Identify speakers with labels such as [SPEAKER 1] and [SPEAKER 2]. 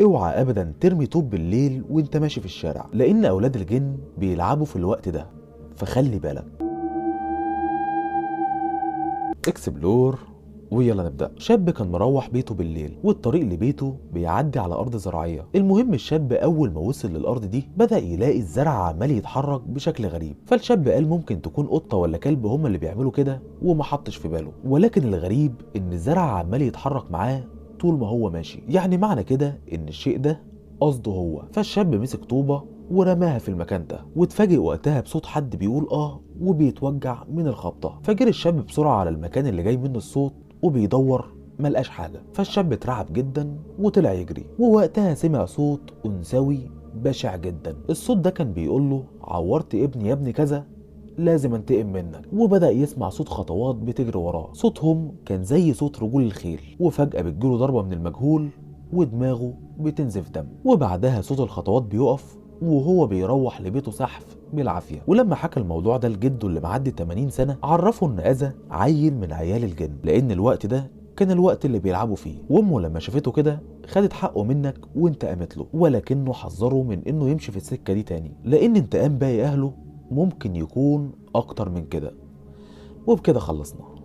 [SPEAKER 1] اوعى ابدا ترمي طوب بالليل وانت ماشي في الشارع، لان اولاد الجن بيلعبوا في الوقت ده، فخلي بالك. اكسبلور. ويلا نبدأ. شاب كان مروح بيته بالليل، والطريق لبيته بيعدي على أرض زراعية. المهم الشاب أول ما وصل للأرض دي بدأ يلاقي الزرع عمال يتحرك بشكل غريب. فالشاب قال ممكن تكون قطة ولا كلب هما اللي بيعملوا كده، وما حطش في باله. ولكن الغريب إن الزرع عمال يتحرك معاه طول ما هو ماشي، يعني معنى كده إن الشيء ده قصده هو. فالشاب مسك طوبة ورماها في المكان ده، واتفاجئ وقتها بصوت حد بيقول وبيتوجع من الخبطة. فجري الشاب بسرعة على المكان اللي جاي منه الصوت وبيدور، ملقاش حاجة. فالشاب اترعب جدا وطلع يجري، ووقتها سمع صوت أنثوي بشع جدا. الصوت ده كان بيقول له عورت ابني يا ابني كذا، لازم انتقم منك. وبدأ يسمع صوت خطوات بتجري وراه، صوتهم كان زي صوت رجول الخيل. وفجأة بتجيله ضربة من المجهول ودماغه بتنزف دم. وبعدها صوت الخطوات بيقف وهو بيروح لبيته سحف بالعافية. ولما حكى الموضوع ده لجده اللي معدي 80 سنة، عرفه ان اذى عيل من عيال الجن، لان الوقت ده كان الوقت اللي بيلعبوا فيه. وامه لما شافته كده خدت حقه منك وانتقمت له، ولكنه حذره من انه يمشي في السكة دي تاني، لان انتقام باقي اهله ممكن يكون اكتر من كده. وبكده خلصنا.